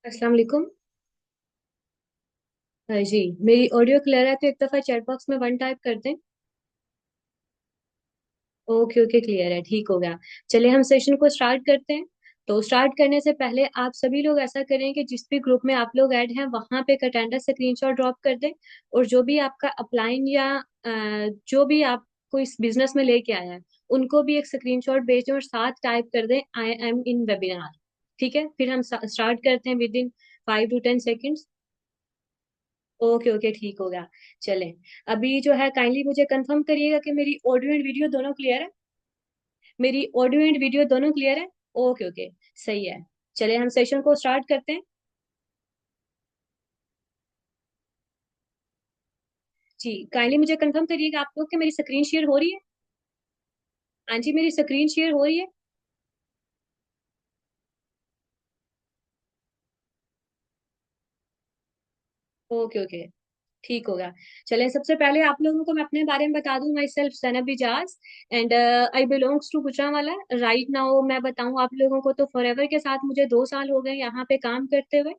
अस्सलाम वालेकुम। हाँ जी, मेरी ऑडियो क्लियर है तो एक दफा चैट बॉक्स में वन टाइप कर दें। ओके ओके, क्लियर है, ठीक हो गया। चलिए हम सेशन को स्टार्ट करते हैं। तो स्टार्ट करने से पहले आप सभी लोग ऐसा करें कि जिस भी ग्रुप में आप लोग ऐड हैं वहां पे एक अटेंडेंस स्क्रीनशॉट ड्रॉप कर दें। और जो भी आपका अपलाइन या जो भी आपको इस बिजनेस में लेके आया है उनको भी एक स्क्रीनशॉट भेज दें और साथ टाइप कर दें आई एम इन वेबिनार। ठीक है, फिर हम स्टार्ट करते हैं with in 5 to 10 seconds. Okay okay, ठीक हो गया। चलें, अभी जो है काइंडली मुझे कंफर्म करिएगा कि मेरी ऑडियो एंड वीडियो दोनों क्लियर है। मेरी ऑडियो एंड वीडियो दोनों क्लियर है। ओके ओके, सही है। चलिए हम सेशन को स्टार्ट करते हैं। जी, काइंडली मुझे कंफर्म करिएगा आप लोग कि मेरी स्क्रीन शेयर हो रही है। हाँ जी, मेरी स्क्रीन शेयर हो रही है। ओके ओके, ठीक होगा। चले, सबसे पहले आप लोगों को मैं अपने बारे में बता दूं। Myself Zainab Ijaz and I belongs to Gujranwala. Right now मैं बताऊं आप लोगों को तो फॉरएवर के साथ मुझे 2 साल हो गए यहाँ पे काम करते हुए।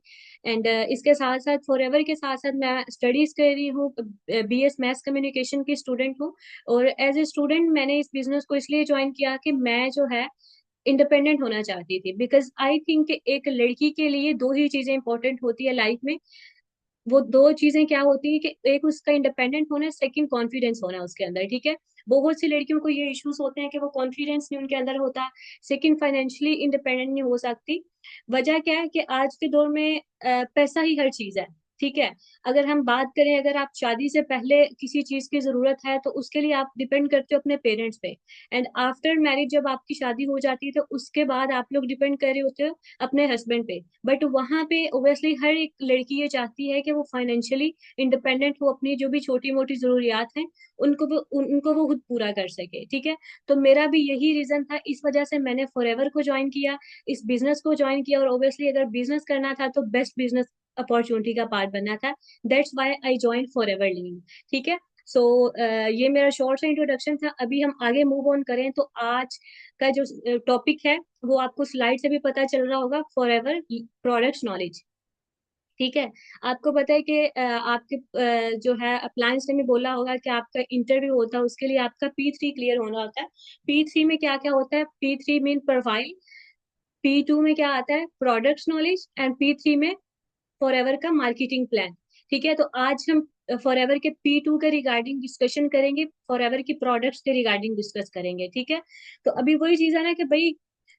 एंड इसके साथ साथ फॉरएवर के साथ साथ मैं स्टडीज कर रही हूँ। बीएस मैथ कम्युनिकेशन की स्टूडेंट हूँ। और एज ए स्टूडेंट मैंने इस बिजनेस को इसलिए ज्वाइन किया कि मैं जो है इंडिपेंडेंट होना चाहती थी। बिकॉज आई थिंक एक लड़की के लिए दो ही चीजें इंपॉर्टेंट होती है लाइफ में। वो दो चीजें क्या होती है कि एक उसका इंडिपेंडेंट होना, सेकंड कॉन्फिडेंस होना उसके अंदर। ठीक है, बहुत सी लड़कियों को ये इश्यूज होते हैं कि वो कॉन्फिडेंस नहीं उनके अंदर होता। सेकंड, फाइनेंशियली इंडिपेंडेंट नहीं हो सकती। वजह क्या है कि आज के दौर में पैसा ही हर चीज है। ठीक है, अगर हम बात करें, अगर आप शादी से पहले किसी चीज की जरूरत है तो उसके लिए आप डिपेंड करते हो अपने पेरेंट्स पे। एंड आफ्टर मैरिज जब आपकी शादी हो जाती है तो उसके बाद आप लोग डिपेंड कर रहे होते हो अपने हस्बैंड पे। बट वहां पे ओब्वियसली हर एक लड़की ये चाहती है कि वो फाइनेंशियली इंडिपेंडेंट हो, अपनी जो भी छोटी मोटी जरूरियात हैं उनको वो खुद पूरा कर सके। ठीक है, तो मेरा भी यही रीजन था, इस वजह से मैंने फॉरएवर को ज्वाइन किया, इस बिजनेस को ज्वाइन किया। और ओब्वियसली अगर बिजनेस करना था तो बेस्ट बिजनेस अपॉर्चुनिटी का पार्ट बनना था। That's why I join forever living. ठीक है, सो ये मेरा शॉर्ट सा इंट्रोडक्शन था। अभी हम आगे मूव ऑन करें तो आज का जो टॉपिक है वो आपको स्लाइड से भी पता चल रहा होगा, फॉरएवर प्रोडक्ट्स नॉलेज। ठीक है, आपको पता है कि आपके जो है अप्लायंस ने भी बोला होगा कि आपका इंटरव्यू होता है उसके लिए आपका P3 क्लियर होना होता है। P3 में क्या क्या होता है? P3 मीन प्रोफाइल, P2 में क्या आता है? प्रोडक्ट्स नॉलेज, एंड P3 में फॉरएवर का मार्केटिंग प्लान। ठीक है, तो आज हम फॉरएवर के P2 के रिगार्डिंग डिस्कशन करेंगे, फॉरएवर की प्रोडक्ट्स के रिगार्डिंग डिस्कस करेंगे। ठीक है, तो अभी वही चीज है ना कि भाई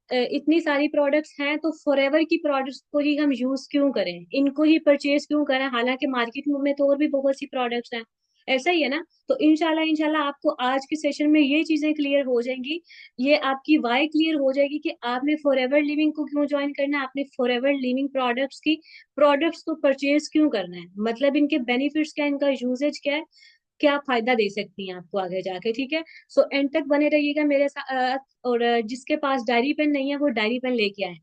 इतनी सारी प्रोडक्ट्स हैं तो फॉरएवर की प्रोडक्ट्स को ही हम यूज क्यों करें, इनको ही परचेज क्यों करें, हालांकि मार्केट में तो और भी बहुत सी प्रोडक्ट्स हैं। ऐसा ही है ना। तो इंशाल्लाह इंशाल्लाह आपको आज के सेशन में ये चीजें क्लियर हो जाएंगी। ये आपकी वाई क्लियर हो जाएगी कि आपने फॉरएवर लिविंग को क्यों ज्वाइन करना है, आपने फॉरएवर लिविंग प्रोडक्ट्स की प्रोडक्ट्स को परचेज क्यों करना है, मतलब इनके बेनिफिट्स क्या है, इनका यूजेज क्या है, क्या फायदा दे सकती हैं आपको आगे जाके। ठीक है, सो एंड तक बने रहिएगा मेरे साथ। और जिसके पास डायरी पेन नहीं है वो डायरी पेन लेके आए।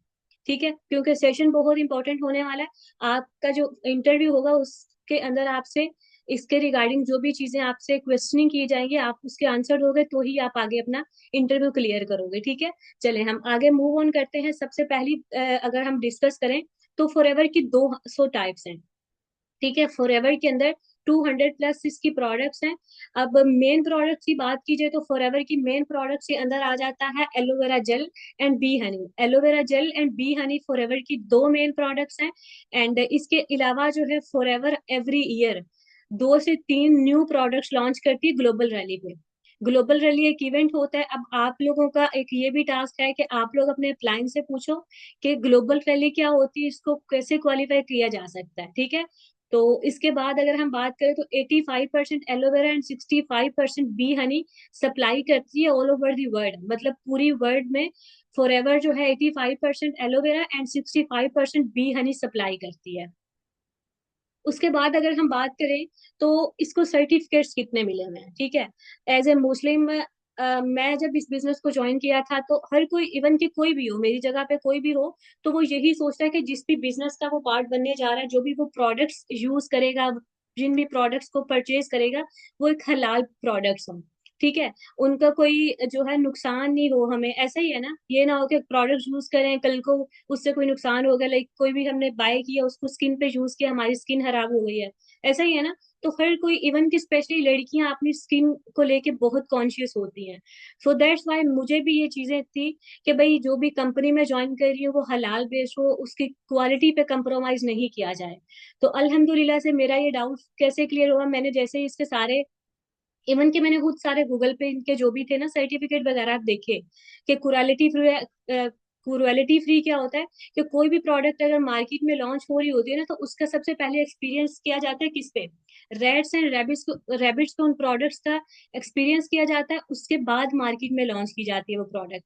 ठीक है, क्योंकि सेशन बहुत इंपॉर्टेंट होने वाला है। आपका जो इंटरव्यू होगा उसके अंदर आपसे इसके रिगार्डिंग जो भी चीजें आपसे क्वेश्चनिंग की जाएंगी आप उसके आंसर दोगे तो ही आप आगे अपना इंटरव्यू क्लियर करोगे। ठीक है, चले हम आगे मूव ऑन करते हैं। सबसे पहली अगर हम डिस्कस करें तो फॉरएवर की 200 टाइप्स हैं। ठीक है, फॉरएवर के अंदर 200 प्लस इसकी प्रोडक्ट्स हैं। अब मेन प्रोडक्ट्स की बात की जाए तो फॉरएवर की मेन प्रोडक्ट्स के अंदर आ जाता है aloe vera gel and B Honey. Aloe vera gel and B Honey forever की दो मेन प्रोडक्ट्स हैं। एंड इसके अलावा जो है फॉरएवर एवरी ईयर 2 से 3 न्यू प्रोडक्ट्स लॉन्च करती है ग्लोबल रैली पे। ग्लोबल रैली एक इवेंट होता है। अब आप लोगों का एक ये भी टास्क है कि आप लोग अपने क्लाइंट से पूछो कि ग्लोबल रैली क्या होती है, इसको कैसे क्वालिफाई किया जा सकता है। ठीक है, तो इसके बाद अगर हम बात करें तो 85% aloe vera and 65% B Honey supply करती है ऑल ओवर दी वर्ल्ड, मतलब पूरी वर्ल्ड में फॉरएवर जो है 85% aloe vera and 65% B Honey supply करती है। उसके बाद अगर हम बात करें तो इसको सर्टिफिकेट्स कितने मिले हुए हैं। ठीक है, एज ए मुस्लिम मैं जब इस बिजनेस को ज्वाइन किया था तो हर कोई, इवन कि कोई भी हो मेरी जगह पे कोई भी हो, तो वो यही सोचता है कि जिस भी बिजनेस का वो पार्ट बनने जा रहा है, जो भी वो प्रोडक्ट्स यूज करेगा, जिन भी प्रोडक्ट्स को परचेज करेगा वो एक हलाल प्रोडक्ट्स हो। ठीक है, उनका कोई जो है नुकसान नहीं हो हमें, ऐसा ही है ना, ये ना हो कि प्रोडक्ट यूज करें कल को उससे कोई नुकसान हो गया, लाइक कोई भी हमने बाय किया उसको स्किन पे यूज किया हमारी स्किन खराब हो गई है, ऐसा ही है ना। तो हर कोई, इवन की स्पेशली लड़कियां अपनी स्किन को लेके बहुत कॉन्शियस होती हैं। सो दैट्स वाई मुझे भी ये चीजें थी कि भाई जो भी कंपनी में ज्वाइन कर रही हूँ वो हलाल बेस्ड हो, उसकी क्वालिटी पे कंप्रोमाइज नहीं किया जाए। तो अल्हम्दुलिल्लाह से मेरा ये डाउट कैसे क्लियर हुआ, मैंने जैसे ही इसके सारे, इवन कि मैंने खुद सारे गूगल पे इनके जो भी थे ना सर्टिफिकेट वगैरह आप देखे कि कुरालिटी फ्री, कुरालिटी फ्री क्या होता है, कि कोई भी प्रोडक्ट अगर मार्केट में लॉन्च हो रही होती है ना, तो उसका सबसे पहले एक्सपीरियंस किया जाता है किस पे, रेड्स एंड रेबिट्स पे उन प्रोडक्ट्स का एक्सपीरियंस किया जाता है, उसके बाद मार्केट में लॉन्च की जाती है वो प्रोडक्ट।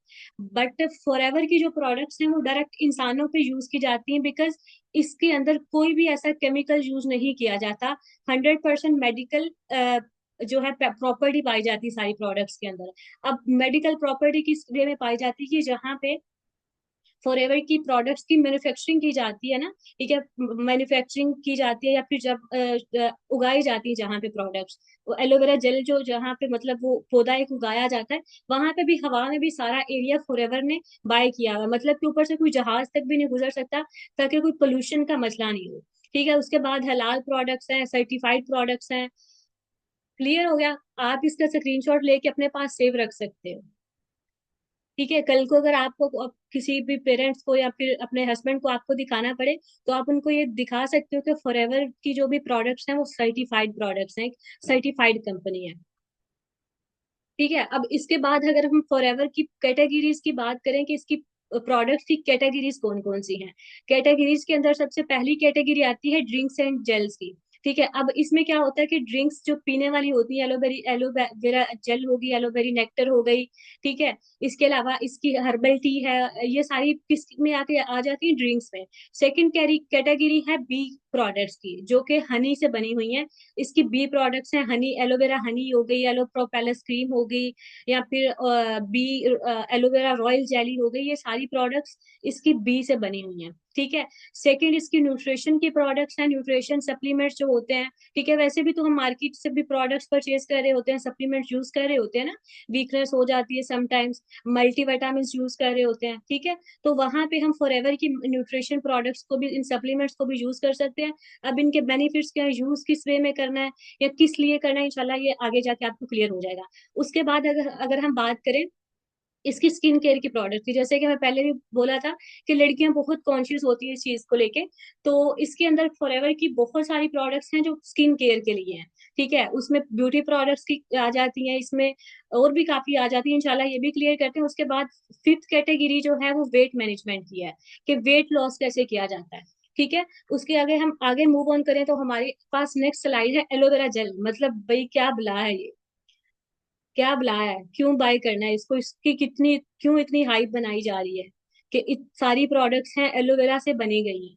बट फॉरएवर की जो प्रोडक्ट्स हैं वो डायरेक्ट इंसानों पे यूज की जाती हैं, बिकॉज इसके अंदर कोई भी ऐसा केमिकल यूज नहीं किया जाता। 100% मेडिकल जो है प्रॉपर्टी पाई जाती है सारी प्रोडक्ट्स के अंदर। अब मेडिकल प्रॉपर्टी किस वे में पाई जाती है कि जहाँ पे फॉरएवर की प्रोडक्ट्स की मैन्युफैक्चरिंग की जाती है ना, ठीक है, मैन्युफैक्चरिंग की जाती है या फिर जब उगाई जाती है जहाँ पे प्रोडक्ट्स, वो एलोवेरा जेल जो जहाँ पे मतलब वो पौधा एक उगाया जाता है, वहां पे भी हवा में भी सारा एरिया फॉरएवर ने बाय किया हुआ है, मतलब कि ऊपर से कोई जहाज तक भी नहीं गुजर सकता, ताकि कोई पोल्यूशन का मसला नहीं हो। ठीक है, उसके बाद हलाल प्रोडक्ट्स हैं, सर्टिफाइड प्रोडक्ट्स हैं। क्लियर हो गया, आप इसका स्क्रीनशॉट लेके अपने पास सेव रख सकते हो। ठीक है, कल को अगर आपको किसी भी पेरेंट्स को या फिर अपने हस्बैंड को आपको दिखाना पड़े, तो आप उनको ये दिखा सकते हो कि फॉरएवर की जो भी प्रोडक्ट्स हैं वो सर्टिफाइड प्रोडक्ट्स हैं, सर्टिफाइड कंपनी है। ठीक है, अब इसके बाद अगर हम फॉरएवर की कैटेगरीज की बात करें कि इसकी प्रोडक्ट्स की कैटेगरीज कौन कौन सी हैं, कैटेगरीज के अंदर सबसे पहली कैटेगरी आती है ड्रिंक्स एंड जेल्स की। ठीक है, अब इसमें क्या होता है कि ड्रिंक्स जो पीने वाली होती है, एलोवेरी एलोवेरा जेल होगी, एलोवेरी नेक्टर हो गई, ठीक है, इसके अलावा इसकी हर्बल टी है, ये सारी किस में आके आ जाती है, ड्रिंक्स में। सेकंड कैटेगरी है बी प्रोडक्ट्स की, जो कि हनी से बनी हुई है। इसकी बी प्रोडक्ट्स हैं हनी, एलोवेरा हनी हो गई, एलो प्रोपेलस क्रीम हो गई, या फिर बी एलोवेरा रॉयल जेली हो गई, ये सारी प्रोडक्ट्स इसकी बी से बनी हुई हैं। ठीक है, सेकंड इसकी न्यूट्रिशन की प्रोडक्ट्स हैं, न्यूट्रिशन सप्लीमेंट्स जो होते हैं। ठीक है, वैसे भी तो हम मार्केट से भी प्रोडक्ट्स परचेज कर रहे होते हैं, सप्लीमेंट्स यूज कर रहे होते हैं ना, वीकनेस हो जाती है समटाइम्स, मल्टीविटामिन यूज कर रहे होते हैं। ठीक है, तो वहां पे हम फॉरएवर की न्यूट्रिशन प्रोडक्ट्स को भी, इन सप्लीमेंट्स को भी यूज कर सकते हैं। अब इनके बेनिफिट्स क्या है, यूज किस वे में करना है या किस लिए करना है, इंशाल्लाह ये आगे जाके आपको क्लियर हो जाएगा। उसके बाद अगर अगर हम बात करें इसकी स्किन केयर की प्रोडक्ट की, जैसे कि मैं पहले भी बोला था कि लड़कियां बहुत कॉन्शियस होती है इस चीज को लेके, तो इसके अंदर फॉरएवर की बहुत सारी प्रोडक्ट्स हैं जो स्किन केयर के लिए हैं। ठीक है, उसमें ब्यूटी प्रोडक्ट्स की आ जाती हैं, इसमें और भी काफी आ जाती है, इंशाल्लाह ये भी क्लियर करते हैं। उसके बाद फिफ्थ कैटेगरी जो है वो वेट मैनेजमेंट की है, कि वेट लॉस कैसे किया जाता है। ठीक है, उसके आगे हम आगे मूव ऑन करें तो हमारे पास नेक्स्ट स्लाइड है एलोवेरा जेल। मतलब भाई क्या बला है ये, क्या बुलाया है, क्यों बाय करना है इसको, इसकी कितनी क्यों इतनी हाइप बनाई जा रही है कि सारी प्रोडक्ट्स हैं एलोवेरा से बनी गई हैं।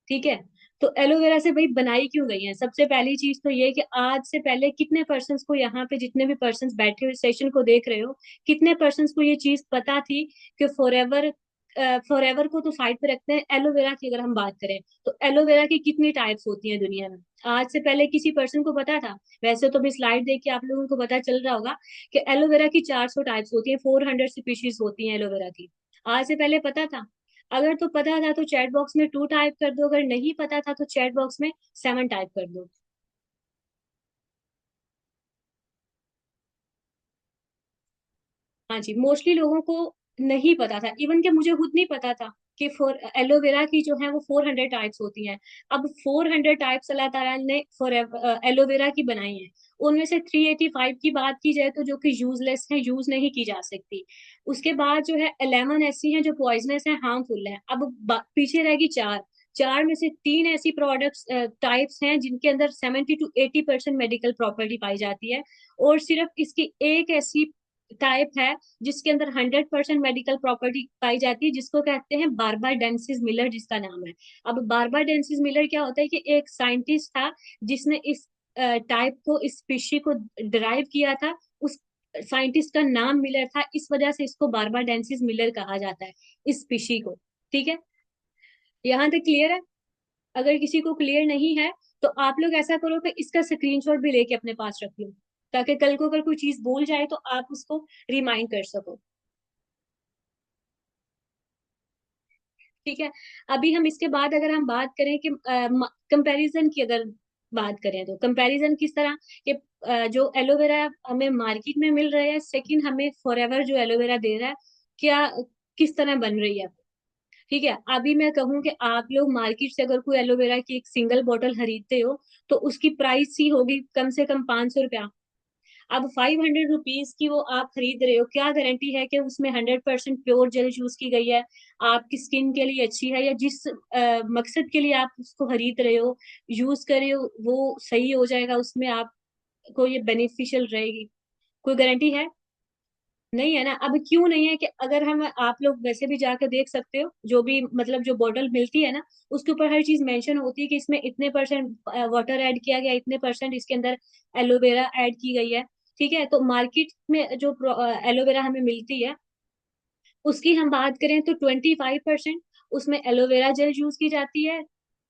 ठीक है, तो एलोवेरा से भाई बनाई क्यों गई है, सबसे पहली चीज तो ये कि आज से पहले कितने पर्सन्स को, यहाँ पे जितने भी पर्सन्स बैठे हुए सेशन को देख रहे हो, कितने पर्सन्स को ये चीज पता थी कि फॉरएवर, फॉरएवर को तो साइड पे रखते हैं, एलोवेरा की अगर हम बात करें तो एलोवेरा की कितनी टाइप्स होती हैं दुनिया में, आज से पहले किसी पर्सन को पता था? वैसे तो भी स्लाइड देख के आप लोगों को पता चल रहा होगा कि एलोवेरा की 400 टाइप्स होती है, 400 स्पीशीज होती हैं एलोवेरा की। आज से पहले पता था? अगर तो पता था तो चैट बॉक्स में 2 टाइप कर दो, अगर नहीं पता था तो चैट बॉक्स में 7 टाइप कर दो। हाँ जी, मोस्टली लोगों को नहीं पता था, इवन कि मुझे खुद नहीं पता था कि फॉर एलोवेरा की जो है वो 400 टाइप्स होती हैं। अब 400 टाइप्स अल्लाह ताला ने फॉर एलोवेरा की बनाई है, उनमें से 385 की बात की जाए तो जो कि यूजलेस है, यूज नहीं की जा सकती। उसके बाद जो है 11 ऐसी हैं जो पॉइजनस है, हार्मफुल है। अब पीछे रहेगी चार, चार में से तीन ऐसी प्रोडक्ट्स टाइप्स हैं जिनके अंदर 70 to 80% मेडिकल प्रॉपर्टी पाई जाती है, और सिर्फ इसकी एक ऐसी टाइप है जिसके अंदर 100% मेडिकल प्रॉपर्टी पाई जाती है, जिसको कहते हैं बारबा डेंसिस मिलर, जिसका नाम है। अब बारबा डेंसिस मिलर क्या होता है कि एक साइंटिस्ट था जिसने इस टाइप को, इस स्पीशी को डिराइव किया था, उस साइंटिस्ट का नाम मिलर था, इस वजह से इसको बारबा डेंसिस मिलर कहा जाता है, इस स्पीशी को। ठीक है, यहाँ तक क्लियर है? अगर किसी को क्लियर नहीं है तो आप लोग ऐसा करो कि इसका स्क्रीनशॉट भी लेके अपने पास रख लो। ताकि कल को अगर कोई चीज भूल जाए तो आप उसको रिमाइंड कर सको। ठीक है। अभी हम इसके बाद अगर हम बात करें कि कंपैरिजन की अगर बात करें तो कंपैरिजन किस तरह कि जो एलोवेरा हमें मार्केट में मिल रहा है, सेकंड हमें फॉरएवर जो एलोवेरा दे रहा है, क्या किस तरह बन रही है। ठीक है। अभी मैं कहूँ कि आप लोग मार्केट से अगर कोई एलोवेरा की एक सिंगल बोतल खरीदते हो तो उसकी प्राइस ही होगी कम से कम 500 रुपया। अब 500 रुपीज की वो आप खरीद रहे हो, क्या गारंटी है कि उसमें 100% प्योर जेल यूज की गई है, आपकी स्किन के लिए अच्छी है, या जिस मकसद के लिए आप उसको खरीद रहे हो, यूज कर रहे हो, वो सही हो जाएगा, उसमें आपको ये बेनिफिशियल रहेगी। कोई गारंटी है? नहीं है ना। अब क्यों नहीं है कि अगर हम आप लोग वैसे भी जाकर देख सकते हो, जो भी मतलब जो बॉटल मिलती है ना, उसके ऊपर हर चीज मेंशन होती है कि इसमें इतने परसेंट वाटर ऐड किया गया, इतने परसेंट इसके अंदर एलोवेरा ऐड की गई है। ठीक है। तो मार्केट में जो एलोवेरा हमें मिलती है, उसकी हम बात करें तो 25% उसमें एलोवेरा जेल यूज की जाती है,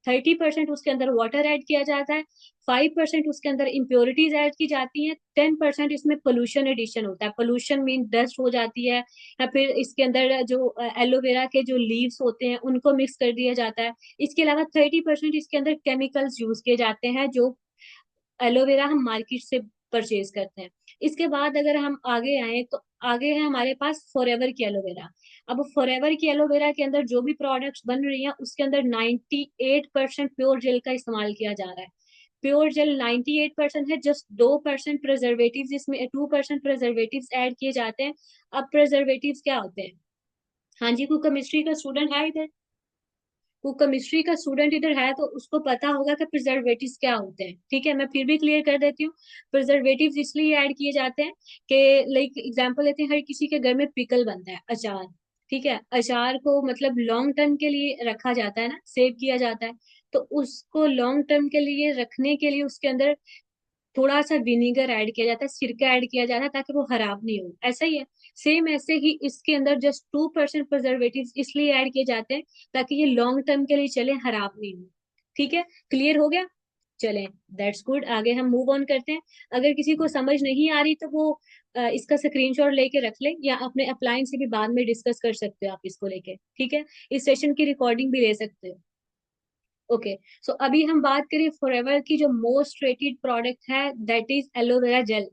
30% उसके अंदर वाटर ऐड किया जाता है, 5% उसके अंदर इम्प्योरिटीज ऐड की जाती हैं, 10% इसमें पोल्यूशन एडिशन होता है। पोल्यूशन मीन डस्ट हो जाती है, या फिर इसके अंदर जो एलोवेरा के जो लीव्स होते हैं उनको मिक्स कर दिया जाता है। इसके अलावा 30% इसके अंदर केमिकल्स यूज किए जाते हैं, जो एलोवेरा हम मार्केट से परचेज करते हैं। इसके बाद अगर हम आगे आए तो आगे है हमारे पास फॉरएवर की एलोवेरा। अब फॉरएवर की एलोवेरा के अंदर जो भी प्रोडक्ट्स बन रही हैं उसके अंदर 98% प्योर जेल का इस्तेमाल किया जा रहा है। प्योर जेल 98% है, जस्ट 2% प्रिजर्वेटिव, इसमें 2% प्रिजर्वेटिव ऐड किए जाते हैं। अब प्रिजर्वेटिव क्या होते हैं? हाँ जी, कोई केमिस्ट्री का स्टूडेंट है इधर? वो केमिस्ट्री का स्टूडेंट इधर है तो उसको पता होगा कि प्रिजर्वेटिव्स क्या होते हैं। ठीक है, मैं फिर भी क्लियर कर देती हूँ। प्रिजर्वेटिव्स इसलिए ऐड किए जाते हैं कि लाइक एग्जांपल लेते हैं, हर किसी के घर में पिकल बनता है, अचार। ठीक है, अचार को मतलब लॉन्ग टर्म के लिए रखा जाता है ना, सेव किया जाता है। तो उसको लॉन्ग टर्म के लिए रखने के लिए उसके अंदर थोड़ा सा विनीगर ऐड किया जाता है, सिरका ऐड किया जाता है, ताकि वो खराब नहीं हो। ऐसा ही है, सेम ऐसे ही इसके अंदर जस्ट 2% प्रिजर्वेटिव इसलिए ऐड किए जाते हैं ताकि ये लॉन्ग टर्म के लिए चले, खराब नहीं हो। ठीक है, क्लियर हो गया? चलें, दैट्स गुड। आगे हम मूव ऑन करते हैं। अगर किसी को समझ नहीं आ रही तो वो इसका स्क्रीनशॉट लेके रख ले, या अपने अपलाइन से भी बाद में डिस्कस कर सकते हो आप इसको लेके। ठीक है, इस सेशन की रिकॉर्डिंग भी ले सकते हो। ओके। सो अभी हम बात करें फॉरएवर की जो मोस्ट रेटेड प्रोडक्ट है, दैट इज एलोवेरा जेल।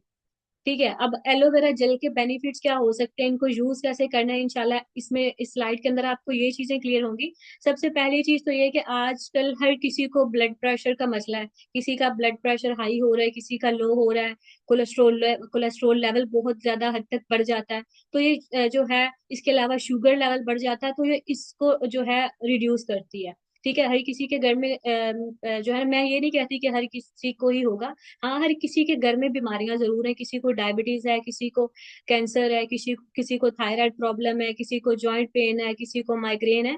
ठीक है। अब एलोवेरा जेल के बेनिफिट्स क्या हो सकते हैं, इनको यूज कैसे करना है, इंशाल्लाह इसमें इस स्लाइड के अंदर आपको ये चीजें क्लियर होंगी। सबसे पहली चीज तो ये है कि आजकल हर किसी को ब्लड प्रेशर का मसला है। किसी का ब्लड प्रेशर हाई हो रहा है, किसी का लो हो रहा है, कोलेस्ट्रोल लेवल बहुत ज्यादा हद तक बढ़ जाता है। तो ये जो है, इसके अलावा शुगर लेवल बढ़ जाता है, तो ये इसको जो है रिड्यूस करती है। ठीक है, हर किसी के घर में जो है, मैं ये नहीं कहती कि हर किसी को ही होगा। हाँ, हर किसी के घर में बीमारियां जरूर है, किसी को डायबिटीज है, किसी को कैंसर है, किसी किसी को थायराइड प्रॉब्लम है, किसी को जॉइंट पेन है, किसी को माइग्रेन है।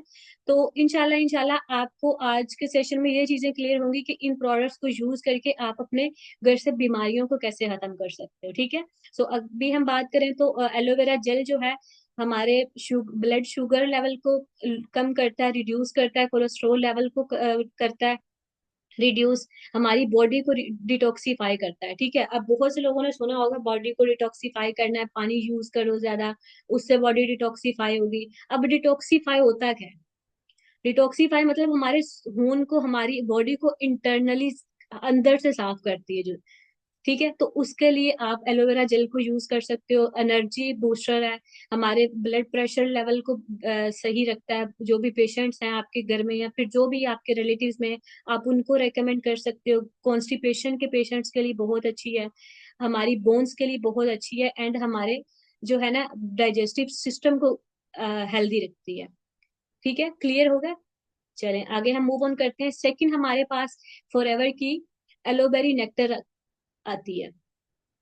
तो इंशाल्लाह इंशाल्लाह आपको आज के सेशन में ये चीजें क्लियर होंगी कि इन प्रोडक्ट्स को यूज करके आप अपने घर से बीमारियों को कैसे खत्म कर सकते हो। ठीक है। सो अभी हम बात करें तो एलोवेरा जेल जो है हमारे ब्लड शुगर लेवल को कम करता है, रिड्यूस करता है, कोलेस्ट्रोल लेवल को करता है रिड्यूस, हमारी बॉडी को डिटॉक्सिफाई करता है। ठीक है। अब बहुत से लोगों ने सुना होगा बॉडी को डिटॉक्सिफाई करना है, पानी यूज करो ज्यादा, उससे बॉडी डिटॉक्सिफाई होगी। अब डिटॉक्सिफाई होता क्या है? डिटॉक्सिफाई मतलब हमारे खून को, हमारी बॉडी को इंटरनली अंदर से साफ करती है जो। ठीक है, तो उसके लिए आप एलोवेरा जेल को यूज कर सकते हो। एनर्जी बूस्टर है, हमारे ब्लड प्रेशर लेवल को सही रखता है। जो भी पेशेंट्स हैं आपके घर में या फिर जो भी आपके रिलेटिव्स में, आप उनको रेकमेंड कर सकते हो। कॉन्स्टिपेशन के पेशेंट्स के लिए बहुत अच्छी है, हमारी बोन्स के लिए बहुत अच्छी है, एंड हमारे जो है ना डाइजेस्टिव सिस्टम को हेल्दी रखती है। ठीक है, क्लियर होगा? चलें आगे हम मूव ऑन करते हैं। सेकंड हमारे पास फॉरएवर की एलोबेरी नेक्टर आती है।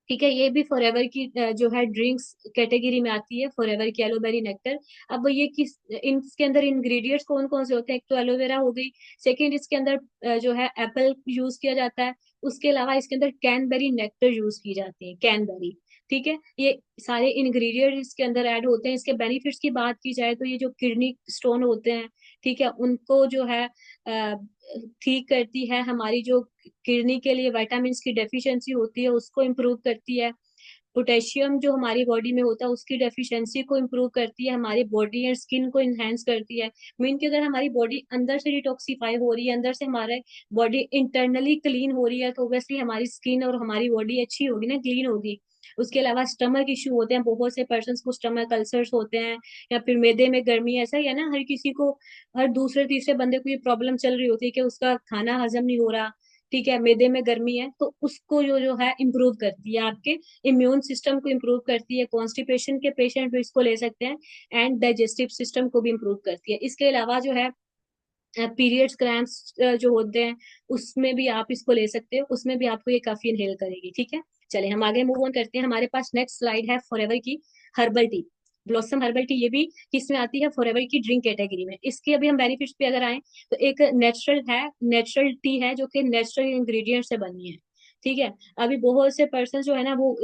ठीक है, ये भी फॉरएवर की जो है ड्रिंक्स कैटेगरी में आती है, फॉरएवर की एलोवेरी नेक्टर। अब ये किस, इसके अंदर इंग्रेडिएंट्स कौन कौन से होते हैं? एक तो एलोवेरा हो गई, सेकंड इसके अंदर जो है एप्पल यूज किया जाता है, उसके अलावा इसके अंदर कैनबेरी नेक्टर यूज की जाती है, कैनबेरी। ठीक है, ये सारे इंग्रेडिएंट इसके अंदर ऐड होते हैं। इसके बेनिफिट्स की बात की जाए तो ये जो किडनी स्टोन होते हैं, ठीक है, उनको जो है ठीक करती है। हमारी जो किडनी के लिए विटामिन की डेफिशिएंसी होती है उसको इम्प्रूव करती है। पोटेशियम जो हमारी बॉडी में होता है उसकी डेफिशिएंसी को इम्प्रूव करती है, हमारी बॉडी एंड स्किन को इनहेंस करती है। मीन कि अगर हमारी बॉडी अंदर से डिटॉक्सिफाई हो रही है, अंदर से हमारे बॉडी इंटरनली क्लीन हो रही है, तो ऑब्वियसली हमारी स्किन और हमारी बॉडी अच्छी होगी ना, क्लीन होगी। उसके अलावा स्टमक इश्यू होते हैं, बहुत से पर्सन को स्टमक अल्सर्स होते हैं, या फिर मैदे में गर्मी, ऐसा ही है ना, हर किसी को, हर दूसरे तीसरे बंदे को ये प्रॉब्लम चल रही होती है कि उसका खाना हजम नहीं हो रहा, ठीक है, मैदे में गर्मी है, तो उसको जो जो है इम्प्रूव करती है, आपके इम्यून सिस्टम को इम्प्रूव करती है। कॉन्स्टिपेशन के पेशेंट भी इसको ले सकते हैं, एंड डाइजेस्टिव सिस्टम को भी इम्प्रूव करती है। इसके अलावा जो है पीरियड्स क्रैम्प्स जो होते हैं उसमें भी आप इसको ले सकते हो, उसमें भी आपको ये काफी इनहेल करेगी, ठीक है। चलिए हम आगे मूव ऑन करते हैं। हमारे पास नेक्स्ट स्लाइड है फॉरएवर की herbal tea, blossom herbal tea. ये भी किसमें आती है, फॉरएवर की ड्रिंक कैटेगरी में। इसके अभी हम बेनिफिट्स पे अगर आए तो एक नेचुरल है, नेचुरल टी है जो कि नेचुरल इंग्रेडिएंट से बनी है, ठीक है। अभी बहुत से पर्सन जो है ना वो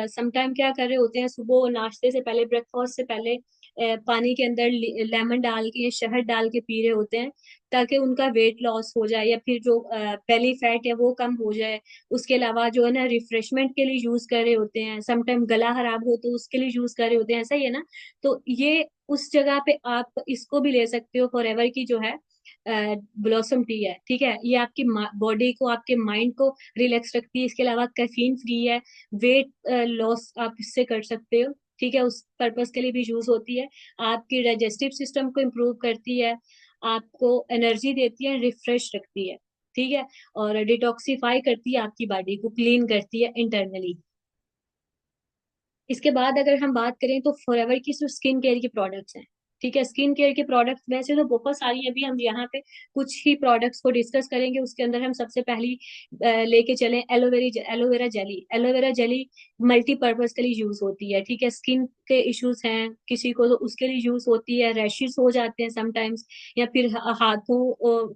समटाइम क्या कर रहे होते हैं, सुबह नाश्ते से पहले, ब्रेकफास्ट से पहले पानी के अंदर लेमन डाल के, शहद डाल के पी रहे होते हैं, ताकि उनका वेट लॉस हो जाए, या फिर जो बेली फैट है वो कम हो जाए। उसके अलावा जो है ना रिफ्रेशमेंट के लिए यूज कर रहे होते हैं, समटाइम गला खराब हो तो उसके लिए यूज कर रहे होते हैं, ऐसा ही है ना। तो ये उस जगह पे आप इसको भी ले सकते हो, फॉरएवर की जो है ब्लॉसम टी है, ठीक है। ये आपकी बॉडी को, आपके माइंड को रिलैक्स रखती है। इसके अलावा कैफीन फ्री है, वेट लॉस आप इससे कर सकते हो, ठीक है, उस पर्पस के लिए भी यूज होती है। आपकी डाइजेस्टिव सिस्टम को इम्प्रूव करती है, आपको एनर्जी देती है, रिफ्रेश रखती है, ठीक है, और डिटॉक्सिफाई करती है, आपकी बॉडी को क्लीन करती है इंटरनली। इसके बाद अगर हम बात करें तो फॉरएवर की जो स्किन केयर की प्रोडक्ट्स हैं, ठीक है, स्किन केयर के प्रोडक्ट्स वैसे तो बहुत सारी हैं, अभी हम यहाँ पे कुछ ही प्रोडक्ट्स को डिस्कस करेंगे। उसके अंदर हम सबसे पहली लेके चलें aloe vera jelly. Aloe vera jelly multipurpose के लिए यूज होती है, ठीक है। स्किन के इश्यूज हैं किसी को तो उसके लिए यूज होती है, रैशेस हो जाते हैं समटाइम्स, या फिर हाथों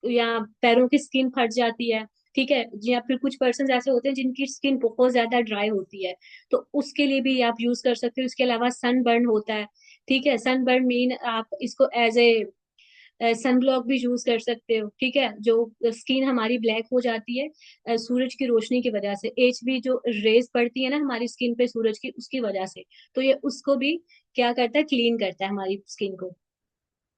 या पैरों की स्किन फट जाती है, ठीक है, या फिर कुछ पर्सन ऐसे होते हैं जिनकी स्किन बहुत ज्यादा ड्राई होती है, तो उसके लिए भी आप यूज कर सकते हो। इसके अलावा सन बर्न होता है, ठीक है, सन बर्न मीन आप इसको एज ए सन ब्लॉक भी यूज कर सकते हो, ठीक है। जो स्किन हमारी ब्लैक हो जाती है सूरज की रोशनी की वजह से, एच भी जो रेज पड़ती है ना हमारी स्किन पे सूरज की, उसकी वजह से, तो ये उसको भी क्या करता है, क्लीन करता है हमारी स्किन को।